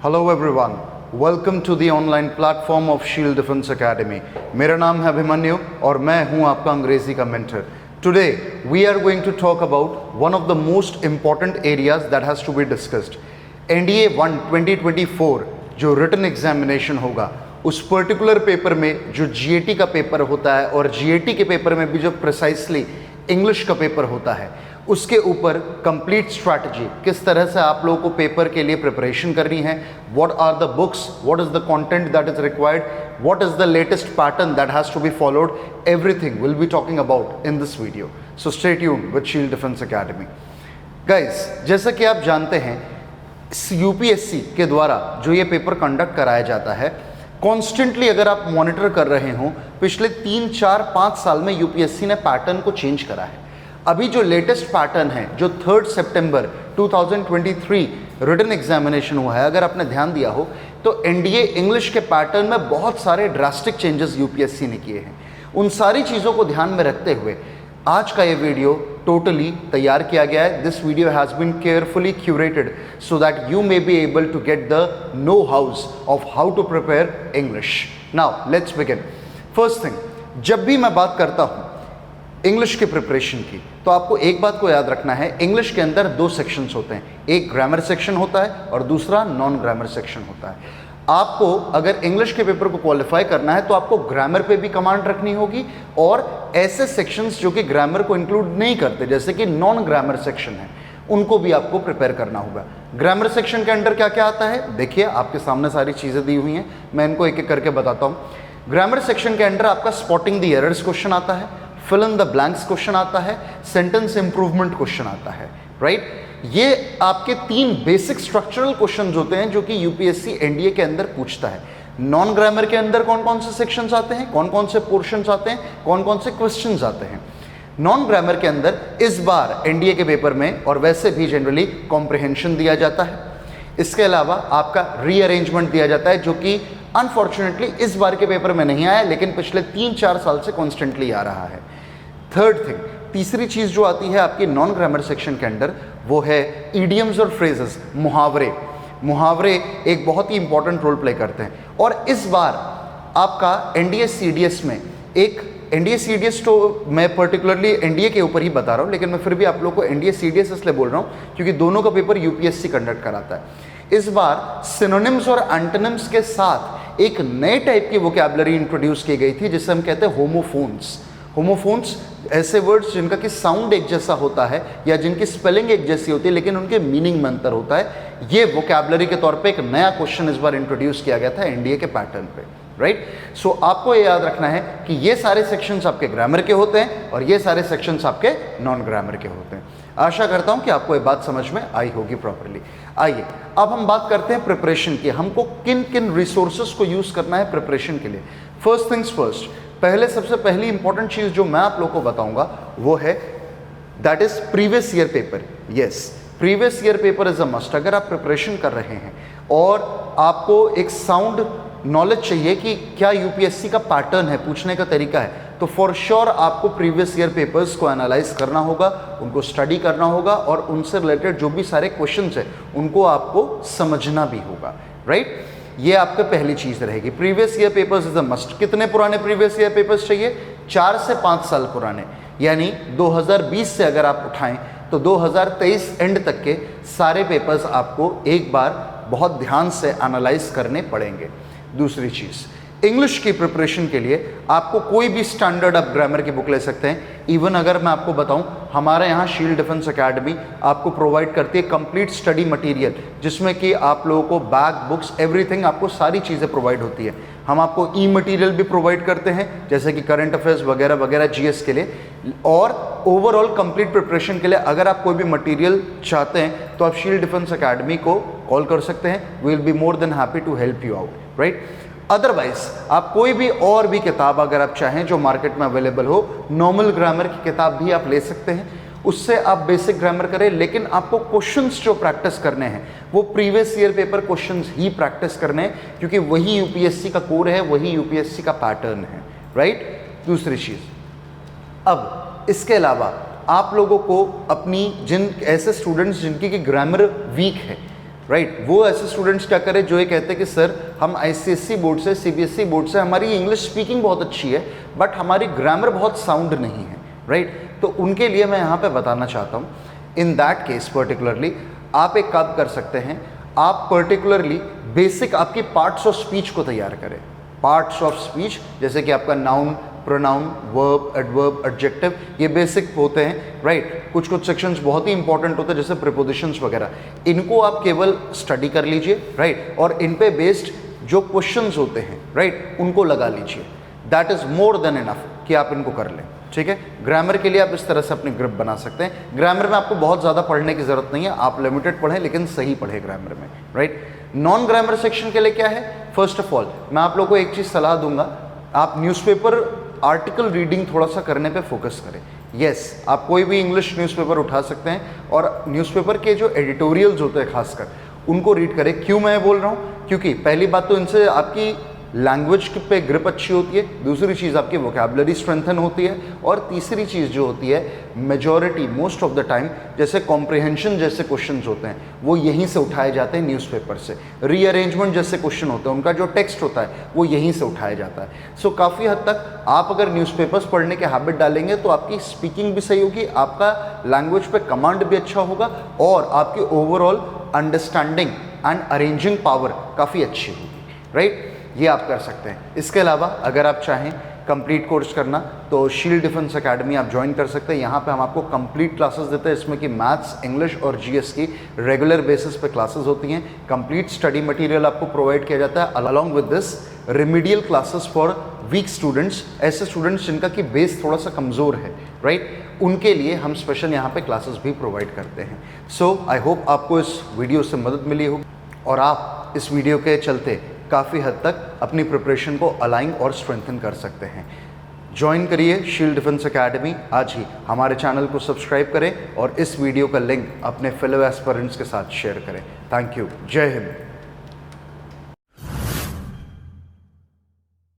Hello everyone, welcome to the online platform of shield defence academy. मेरा नाम है अभिमन्यु और मैं हूं आपका अंग्रेजी का mentor. Today we are going to talk about one of the most important areas that has to be discussed. NDA 1 2024 जो रिटन एग्जामिनेशन होगा, उस पर्टिकुलर पेपर में जो GAT का पेपर होता है और GAT के पेपर में भी जो प्रिसाइसली इंग्लिश का पेपर होता है, उसके ऊपर कंप्लीट स्ट्रैटेजी, किस तरह से आप लोगों को पेपर के लिए प्रिपरेशन करनी है, what are the books, what is the content that is required, what is the latest pattern that has to be followed, everything will be talking about in this video. So stay tuned with shield defence academy. Guys, जैसा कि आप जानते हैं, UPSC के द्वारा जो ये paper conduct कराया जाता है, कॉन्स्टेंटली अगर आप मॉनिटर कर रहे हो, पिछले 3, 4, 5 साल में UPSC ने पैटर्न को चेंज करा है। अभी जो लेटेस्ट पैटर्न है, जो 3 सितंबर 2023 रिटन एग्जामिनेशन हुआ है, अगर आपने ध्यान दिया हो तो NDA इंग्लिश के पैटर्न में बहुत सारे ड्रास्टिक चेंजेस UPSC ने किए हैं। उन सारी चीज़ों को ध्यान में रखते हुए आज का ये वीडियो टोटली तैयार किया गया है। This video has been carefully curated so that you may be able to get the know hows of how to prepare English. Now let's begin. First thing, जब भी मैं बात करता हूँ इंग्लिश के प्रिपरेशन की, तो आपको एक बात को याद रखना है, इंग्लिश के अंदर 2 सेक्शंस होते हैं, एक ग्रामर सेक्शन होता है और दूसरा नॉन ग्रामर सेक्शन होता है। आपको अगर इंग्लिश के पेपर को क्वालिफाई करना है तो आपको ग्रामर पे भी कमांड रखनी होगी और ऐसे सेक्शंस जो कि ग्रामर को इंक्लूड नहीं करते, जैसे कि नॉन ग्रामर सेक्शन है, उनको भी आपको प्रिपेयर करना होगा। ग्रामर सेक्शन के अंडर क्या क्या आता है, देखिए आपके सामने सारी चीज़ें दी हुई हैं, मैं इनको एक एक करके बताता हूँ। ग्रामर सेक्शन के अंडर आपका स्पॉटिंग द एरर्स क्वेश्चन आता है, fill in the blanks question आता है, सेंटेंस इंप्रूवमेंट क्वेश्चन आता है, राइट। ये आपके 3 बेसिक स्ट्रक्चरल क्वेश्चंस होते हैं जो कि UPSC NDA के अंदर पूछता है। नॉन ग्रामर के अंदर कौन कौन से सेक्शंस आते हैं, कौन कौन से पोर्शंस आते हैं, कौन कौन से क्वेश्चंस आते हैं। नॉन ग्रामर के अंदर इस बार NDA के पेपर में और वैसे भी जनरली कॉम्प्रिहेंशन दिया जाता है। इसके अलावा आपका रीअरेंजमेंट दिया जाता है, जो कि अनफॉर्चुनेटली इस बार के पेपर में नहीं आया, लेकिन पिछले 3-4 साल से कॉन्स्टेंटली आ रहा है। थर्ड थिंग, तीसरी चीज़ जो आती है आपकी नॉन ग्रामर सेक्शन के अंडर, वो है ईडियम्स और फ्रेजेस, मुहावरे। मुहावरे एक बहुत ही इंपॉर्टेंट रोल प्ले करते हैं। और इस बार आपका NDA CDS में एक NDA CDS, तो मैं पर्टिकुलरली NDA के ऊपर ही बता रहा हूँ, लेकिन मैं फिर भी आप लोग को NDA CDS इसलिए बोल रहा हूँ क्योंकि दोनों का पेपर UPSC कंडक्ट कराता है। इस बार सिनोनिम्स और एंटोनिम्स के साथ एक नए टाइप की वोकैबुलरी इंट्रोड्यूस की गई थी, जिसे हम कहते हैं होमोफोन्स। होमोफोन्स ऐसे वर्ड्स जिनका कि साउंड एक जैसा होता है या जिनकी स्पेलिंग एक जैसी होती है लेकिन उनके मीनिंग में अंतर होता है। ये वोकैबुलरी के तौर पे एक नया क्वेश्चन इस बार इंट्रोड्यूस किया गया था NDA के पैटर्न पे, राइट। सो आपको ये याद रखना है कि ये सारे सेक्शंस आपके ग्रामर के होते हैं और ये सारे सेक्शंस आपके नॉन ग्रामर के होते हैं। आशा करता हूँ कि आपको ये बात समझ में आई होगी प्रॉपरली। आइए अब हम बात करते हैं प्रिपरेशन की, हमको किन किन रिसोर्सेज को यूज़ करना है प्रिपरेशन के लिए। फर्स्ट थिंग्स फर्स्ट, सबसे पहली इंपॉर्टेंट चीज़ जो मैं आप लोगों को बताऊंगा वो है that is previous year paper. Yes, previous year paper is a must. अगर आप प्रिपरेशन कर रहे हैं और आपको एक साउंड नॉलेज चाहिए कि क्या UPSC का पैटर्न है, पूछने का तरीका है, तो फॉर श्योर आपको प्रीवियस ईयर पेपर्स को एनालाइज करना होगा, उनको स्टडी करना होगा और उनसे रिलेटेड जो भी सारे क्वेश्चंस हैं उनको आपको समझना भी होगा, राइट। ये आपके पहली चीज़ रहेगी। Previous year papers is a must. कितने पुराने प्रीवियस ईयर पेपर्स चाहिए? 4 से 5 साल पुराने, यानी 2020 से अगर आप उठाएं तो 2023 एंड तक के सारे पेपर्स आपको एक बार बहुत ध्यान से एनालाइज करने पड़ेंगे। दूसरी चीज़, इंग्लिश की प्रिपरेशन के लिए आपको कोई भी स्टैंडर्ड आप ग्रामर की बुक ले सकते हैं। इवन अगर मैं आपको बताऊं, हमारे यहाँ शील्ड डिफेंस एकेडमी आपको प्रोवाइड करती है कंप्लीट स्टडी मटेरियल, जिसमें कि आप लोगों को बैग, बुक्स, एवरीथिंग, आपको सारी चीज़ें प्रोवाइड होती है। हम आपको मटेरियल भी प्रोवाइड करते हैं, जैसे कि करंट अफेयर्स वगैरह वगैरह GS के लिए। और ओवरऑल कंप्लीट प्रिपरेशन के लिए अगर आप कोई भी मटेरियल चाहते हैं तो आप शील्ड डिफेंस एकेडमी को कॉल कर सकते हैं। We will be more than happy to help you out, right. Otherwise आप कोई भी और भी किताब अगर आप चाहें जो मार्केट में अवेलेबल हो, नॉर्मल ग्रामर की किताब भी आप ले सकते हैं, उससे आप बेसिक ग्रामर करें। लेकिन आपको क्वेश्चंस जो प्रैक्टिस करने हैं वो प्रीवियस ईयर पेपर क्वेश्चंस ही प्रैक्टिस करने हैं, क्योंकि वही UPSC का कोर है, वही UPSC का पैटर्न है, राइट। दूसरी चीज़, अब इसके अलावा आप लोगों को अपनी ऐसे स्टूडेंट्स जिनकी कि ग्रामर वीक है, राइट। वो ऐसे स्टूडेंट्स क्या करें जो ये कहते हैं कि सर हम ICSE बोर्ड से, CBSE बोर्ड से, हमारी इंग्लिश स्पीकिंग बहुत अच्छी है बट हमारी ग्रामर बहुत साउंड नहीं है, राइट। तो उनके लिए मैं यहाँ पे बताना चाहता हूँ, इन दैट केस पर्टिकुलरली आप एक काम कर सकते हैं, आप पर्टिकुलरली बेसिक आपकी पार्ट्स ऑफ स्पीच को तैयार करें। पार्ट्स ऑफ स्पीच जैसे कि आपका noun, pronoun, verb, adverb, adjective, ये बेसिक होते हैं, राइट। कुछ कुछ सेक्शंस बहुत ही इंपॉर्टेंट होते हैं जैसे प्रीपोजिशंस वगैरह, इनको आप केवल स्टडी कर लीजिए, राइट, और इन पे बेस्ड जो क्वेश्चंस होते हैं, राइट, उनको लगा लीजिए। That is more than enough कि आप इनको कर लें, ठीक है। ग्रामर के लिए आप इस तरह से अपनी ग्रिप बना सकते हैं। ग्रामर में आपको बहुत ज़्यादा पढ़ने की ज़रूरत नहीं है, आप लिमिटेड पढ़ें लेकिन सही पढ़ें ग्रामर में, राइट। नॉन ग्रामर सेक्शन के लिए क्या है, फर्स्ट ऑफ ऑल मैं आप लोगों को एक चीज़ सलाह दूंगा, आप न्यूज़पेपर आर्टिकल रीडिंग थोड़ा सा करने पे फोकस करें। यस, आप कोई भी इंग्लिश न्यूज़पेपर उठा सकते हैं और न्यूज़पेपर के जो एडिटोरियल्स होते हैं खासकर उनको रीड करें। क्यों मैं बोल रहा हूँ, क्योंकि पहली बात तो इनसे आपकी लैंग्वेज पे ग्रिप अच्छी होती है, दूसरी चीज़ आपकी वोकैबुलरी स्ट्रेंथन होती है, और तीसरी चीज़ जो होती है majority most of the time जैसे कॉम्प्रिहेंशन जैसे क्वेश्चंस होते हैं वो यहीं से उठाए जाते हैं न्यूज़पेपर से। रीअरेंजमेंट जैसे क्वेश्चन होते हैं उनका जो टेक्स्ट होता है वो यहीं से उठाया जाता है। सो काफ़ी हद तक आप अगर न्यूज़पेपर्स पढ़ने के हैबिट डालेंगे तो आपकी स्पीकिंग भी सही होगी, आपका लैंग्वेज पे कमांड भी अच्छा होगा और आपकी overall understanding and arranging power काफ़ी अच्छी होगी, राइट। ये आप कर सकते हैं। इसके अलावा अगर आप चाहें कंप्लीट कोर्स करना तो शील्ड डिफेंस एकेडमी आप ज्वाइन कर सकते हैं। यहाँ पे हम आपको कंप्लीट क्लासेस देते हैं, इसमें कि मैथ्स, इंग्लिश और GS की रेगुलर बेसिस पे क्लासेस होती हैं। कंप्लीट स्टडी मटेरियल आपको प्रोवाइड किया जाता है along with this remedial classes for weak students, ऐसे स्टूडेंट्स जिनका कि बेस थोड़ा सा कमज़ोर है, राइट, उनके लिए हम स्पेशल यहाँ पे क्लासेस भी प्रोवाइड करते हैं। सो आई होप आपको इस वीडियो से मदद मिली होगी और आप इस वीडियो के चलते काफ़ी हद तक अपनी प्रिपरेशन को अलाइन और स्ट्रेंथन कर सकते हैं। ज्वाइन करिए शील्ड डिफेंस एकेडमी आज ही, हमारे चैनल को सब्सक्राइब करें और इस वीडियो का लिंक अपने फेलो एस्पिरेंट्स के साथ शेयर करें। थैंक यू, जय हिंद।